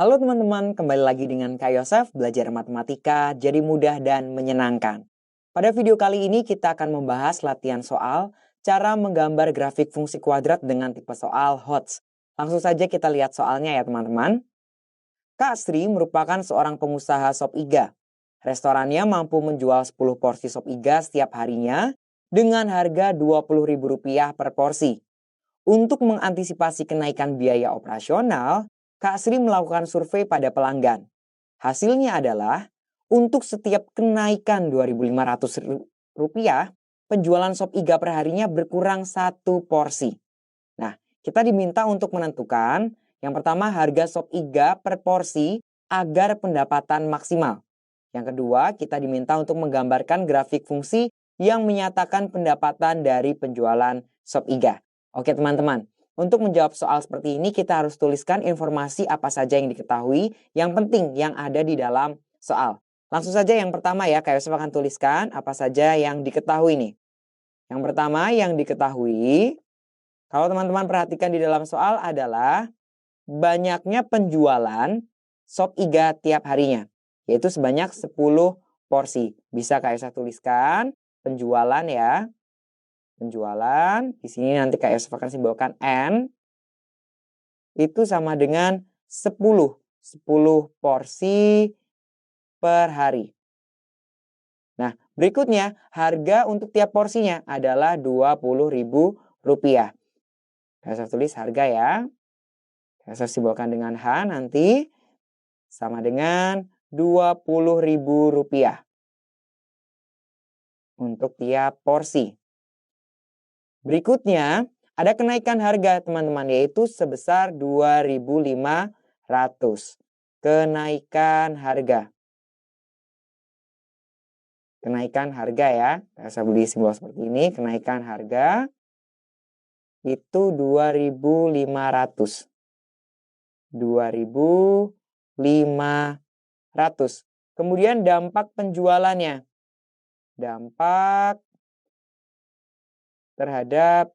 Halo teman-teman, kembali lagi dengan Kak Yosef, belajar matematika jadi mudah dan menyenangkan. Pada video kali ini kita akan membahas latihan soal cara menggambar grafik fungsi kuadrat dengan tipe soal HOTS. Langsung saja kita lihat soalnya ya teman-teman. Kak Sri merupakan seorang pengusaha sop iga. Restorannya mampu menjual 10 porsi sop iga setiap harinya dengan harga Rp20.000 per porsi. Untuk mengantisipasi kenaikan biaya operasional, Kak Sri melakukan survei pada pelanggan. Hasilnya adalah, untuk setiap kenaikan Rp2.500, penjualan sop iga perharinya berkurang 1 porsi. Nah, kita diminta untuk menentukan, yang pertama harga sop iga per porsi agar pendapatan maksimal. Yang kedua, kita diminta untuk menggambarkan grafik fungsi yang menyatakan pendapatan dari penjualan sop iga. Oke teman-teman, untuk menjawab soal seperti ini kita harus tuliskan informasi apa saja yang diketahui, yang penting yang ada di dalam soal. Langsung saja yang pertama ya, Kak Yosef akan tuliskan apa saja yang diketahui nih. Yang pertama yang diketahui, kalau teman-teman perhatikan di dalam soal adalah banyaknya penjualan sop iga tiap harinya, yaitu sebanyak 10 porsi. Bisa Kak Yosef tuliskan penjualan ya. Penjualan, di sini nanti Kak Yosef akan simbolkan N, itu sama dengan 10 porsi per hari. Nah, berikutnya harga untuk tiap porsinya adalah Rp20.000. Kak Yosef tulis harga ya. Kak Yosef simbolkan dengan H nanti sama dengan Rp20.000 untuk tiap porsi. Berikutnya, ada kenaikan harga teman-teman, yaitu sebesar Rp2.500. Kenaikan harga. Kenaikan harga ya. Saya beli simbol seperti ini, kenaikan harga itu Rp2.500. Rp2.500. Kemudian dampak penjualannya. Dampak terhadap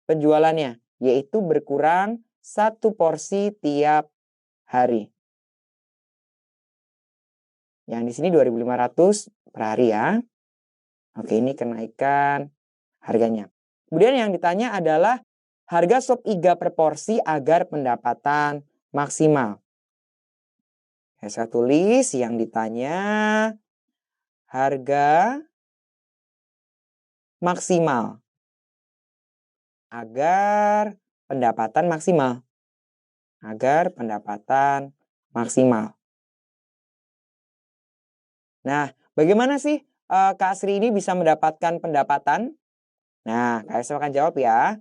penjualannya, yaitu berkurang 1 porsi tiap hari. Yang di sini 2.500 per hari ya. Oke, ini kenaikan harganya. Kemudian yang ditanya adalah harga sop iga per porsi agar pendapatan maksimal. Saya tulis yang ditanya harga maksimal agar pendapatan maksimal. Agar pendapatan maksimal. Nah, bagaimana sih Kak Sri ini bisa mendapatkan pendapatan? Nah, Kak Sri akan jawab ya.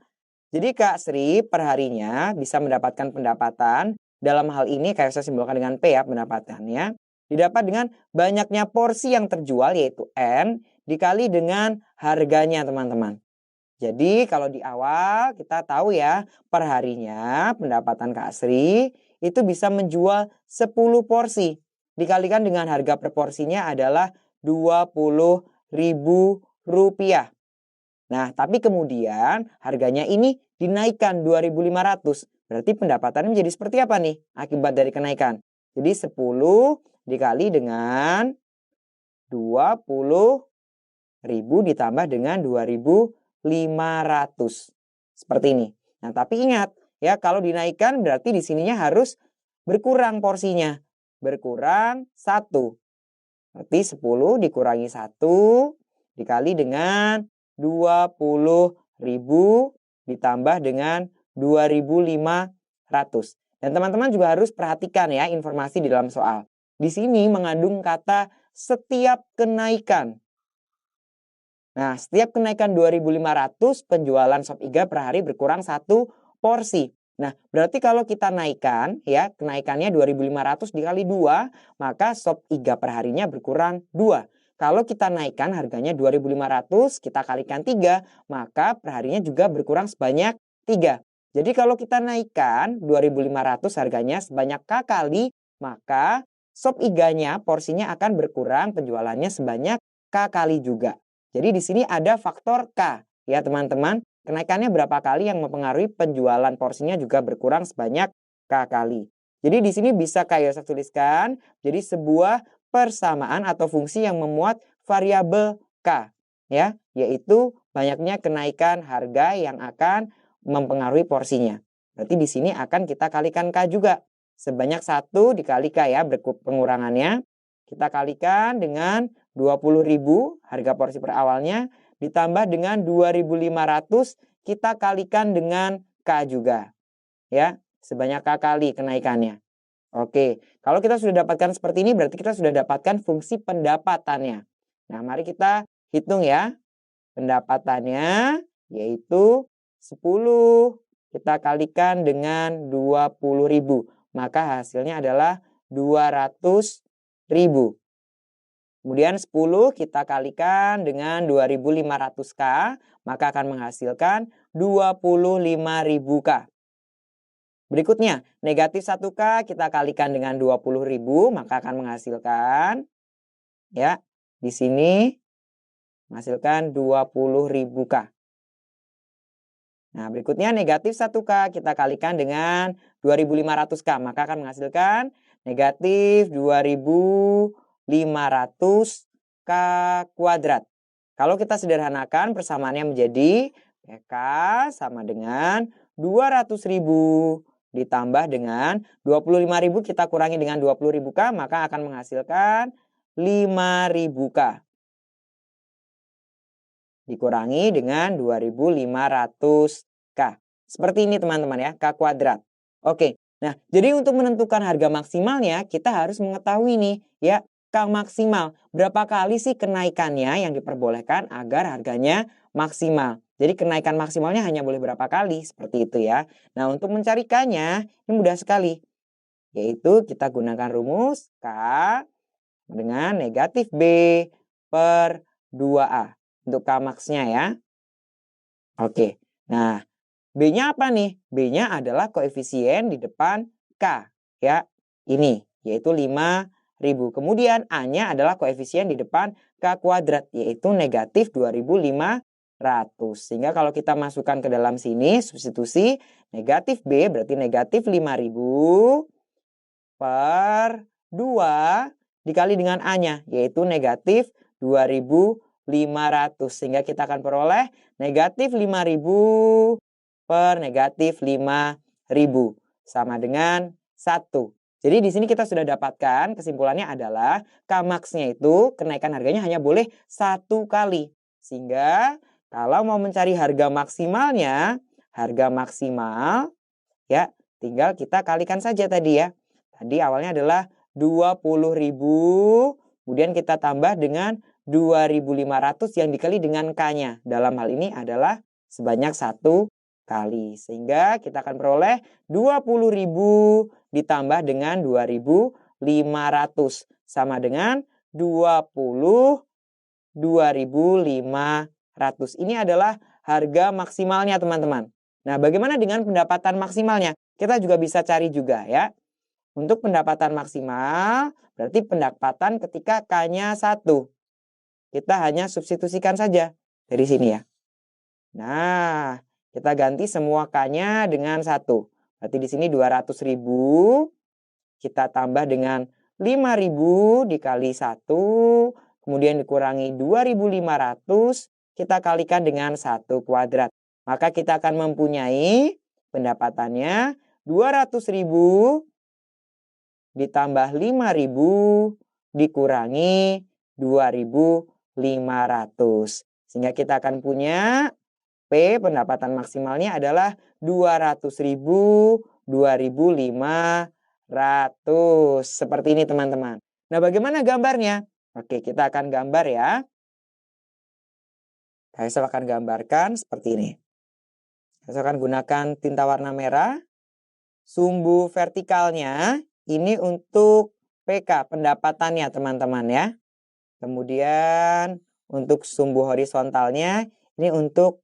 Jadi Kak Sri perharinya bisa mendapatkan pendapatan. Dalam hal ini Kak Sri simbolkan dengan P ya pendapatannya. Didapat dengan banyaknya porsi yang terjual yaitu N dikali dengan harganya teman-teman. Jadi kalau di awal kita tahu ya perharinya pendapatan Kak Sri itu bisa menjual 10 porsi. Dikalikan dengan harga per porsinya adalah Rp20.000. Nah tapi kemudian harganya ini dinaikkan 2.500. Berarti pendapatannya menjadi seperti apa nih akibat dari kenaikan? Jadi 10 dikali dengan 20.000 ditambah dengan 2.500. Seperti ini. Nah, tapi ingat ya kalau dinaikkan berarti di sininya harus berkurang porsinya. Berkurang 1. Berarti 10 dikurangi 1 dikali dengan 20.000 ditambah dengan 2.500. Dan teman-teman juga harus perhatikan ya informasi di dalam soal. Di sini mengandung kata setiap kenaikan. Nah, setiap kenaikan 2.500 penjualan sop iga per hari berkurang 1 porsi. Nah, berarti kalau kita naikkan ya, kenaikannya 2.500 dikali 2, maka sop iga per harinya berkurang 2. Kalau kita naikkan harganya 2.500, kita kalikan 3, maka per harinya juga berkurang sebanyak 3. Jadi kalau kita naikkan 2.500 harganya sebanyak K kali, maka sop iganya porsinya akan berkurang penjualannya sebanyak K kali juga. Jadi di sini ada faktor K ya teman-teman. Kenaikannya berapa kali yang mempengaruhi penjualan porsinya juga berkurang sebanyak K kali. Jadi di sini bisa kayak saya tuliskan, jadi sebuah persamaan atau fungsi yang memuat variabel K, ya, yaitu banyaknya kenaikan harga yang akan mempengaruhi porsinya. Berarti di sini akan kita kalikan K juga. Sebanyak 1 dikali K ya, pengurangannya. Kita kalikan dengan 20.000 harga porsi per awalnya, ditambah dengan 2.500 kita kalikan dengan K juga. Ya, sebanyak K kali kenaikannya. Oke, kalau kita sudah dapatkan seperti ini berarti kita sudah dapatkan fungsi pendapatannya. Nah, mari kita hitung ya. Pendapatannya yaitu 10 kita kalikan dengan 20.000. Maka hasilnya adalah 200.000. Kemudian 10 kita kalikan dengan 2.500K, maka akan menghasilkan 25.000K. Berikutnya, negatif 1K kita kalikan dengan 20.000, maka akan menghasilkan, ya, di sini menghasilkan 20.000K. Nah, berikutnya negatif 1K kita kalikan dengan 2.500K, maka akan menghasilkan negatif 2.500K kuadrat. Kalau kita sederhanakan persamaannya menjadi PK sama dengan 200.000 ditambah dengan 25.000 kita kurangi dengan 20.000K, maka akan menghasilkan 5.000K. Dikurangi dengan 2.500K. Seperti ini teman-teman ya, K kuadrat. Oke, nah jadi untuk menentukan harga maksimalnya kita harus mengetahui nih ya, K maksimal. Berapa kali sih kenaikannya yang diperbolehkan agar harganya maksimal. Jadi kenaikan maksimalnya hanya boleh berapa kali, seperti itu ya. Nah untuk mencarikannya, ini mudah sekali. Yaitu kita gunakan rumus K dengan negatif B per 2A. Untuk K max-nya ya. Oke, nah B-nya apa nih? B-nya adalah koefisien di depan K. Ya, ini, yaitu 5.000. Kemudian A-nya adalah koefisien di depan K kuadrat, yaitu negatif 2.500. Sehingga kalau kita masukkan ke dalam sini, substitusi negatif B berarti negatif 5.000 per 2 dikali dengan A-nya, yaitu negatif 2.500. Sehingga kita akan peroleh negatif 5.000 per negatif 5.000 sama dengan 1. Jadi di sini kita sudah dapatkan kesimpulannya adalah K max-nya itu kenaikan harganya hanya boleh 1 kali. Sehingga kalau mau mencari harga maksimalnya, harga maksimal ya tinggal kita kalikan saja tadi ya. Tadi awalnya adalah 20.000, kemudian kita tambah dengan 2.500 yang dikali dengan K-nya. Dalam hal ini adalah sebanyak 1 kali. Sehingga kita akan peroleh 20.000 ditambah dengan 2.500 sama dengan 22.500. Ini adalah harga maksimalnya teman-teman. Nah, bagaimana dengan pendapatan maksimalnya? Kita juga bisa cari juga ya. Untuk pendapatan maksimal, berarti pendapatan ketika K-nya 1. Kita hanya substitusikan saja dari sini ya. Nah, kita ganti semua K-nya dengan 1. Berarti di sini 200.000. Kita tambah dengan 5.000 dikali 1. Kemudian dikurangi 2.500. Kita kalikan dengan 1 kuadrat. Maka kita akan mempunyai pendapatannya 200.000 ditambah 5.000 dikurangi 2.500. Sehingga kita akan punya P pendapatan maksimalnya adalah 200.000, 2.500. Seperti ini teman-teman. Nah bagaimana gambarnya? Oke, kita akan gambar ya. Saya akan gambarkan seperti ini. Saya akan gunakan tinta warna merah. Sumbu vertikalnya ini untuk PK pendapatannya teman-teman ya. Kemudian untuk sumbu horizontalnya ini untuk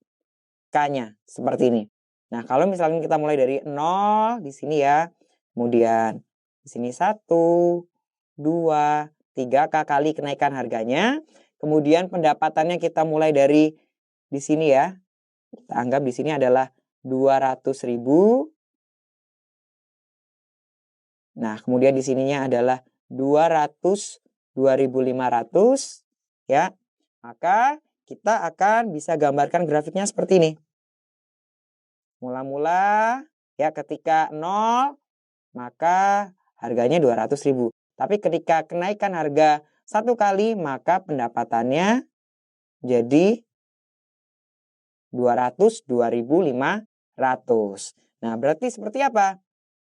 K-nya seperti ini. Nah, kalau misalnya kita mulai dari 0 di sini ya. Kemudian di sini 1, 2, 3 K kali kenaikan harganya. Kemudian pendapatannya kita mulai dari di sini ya. Kita anggap di sini adalah 200.000. Nah, kemudian di sininya adalah 200, 2.500 ya. Maka kita akan bisa gambarkan grafiknya seperti ini. Mula-mula ya ketika 0 maka harganya 200.000. Tapi ketika kenaikan harga 1 kali maka pendapatannya jadi 200, 2.500. Nah, berarti seperti apa?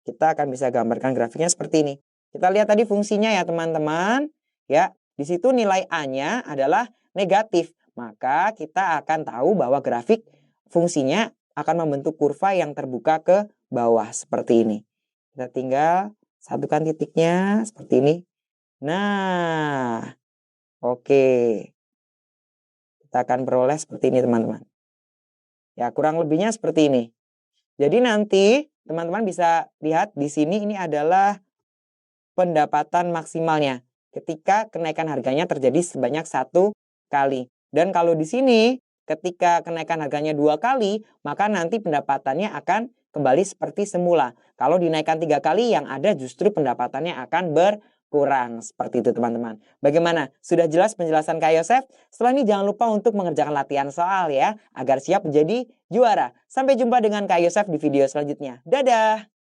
Kita akan bisa gambarkan grafiknya seperti ini. Kita lihat tadi fungsinya ya teman-teman. Ya, di situ nilai A-nya adalah negatif. Maka kita akan tahu bahwa grafik fungsinya akan membentuk kurva yang terbuka ke bawah seperti ini. Kita tinggal satukan titiknya seperti ini. Nah, oke. Kita akan peroleh seperti ini teman-teman. Ya, kurang lebihnya seperti ini. Jadi nanti teman-teman bisa lihat di sini ini adalah pendapatan maksimalnya ketika kenaikan harganya terjadi sebanyak 1 kali. Dan kalau di sini ketika kenaikan harganya 2 kali, maka nanti pendapatannya akan kembali seperti semula. Kalau dinaikkan 3 kali, yang ada justru pendapatannya akan berkurang. Seperti itu teman-teman. Bagaimana? Sudah jelas penjelasan Kak Yosef? Setelah ini jangan lupa untuk mengerjakan latihan soal ya, agar siap menjadi juara. Sampai jumpa dengan Kak Yosef di video selanjutnya. Dadah!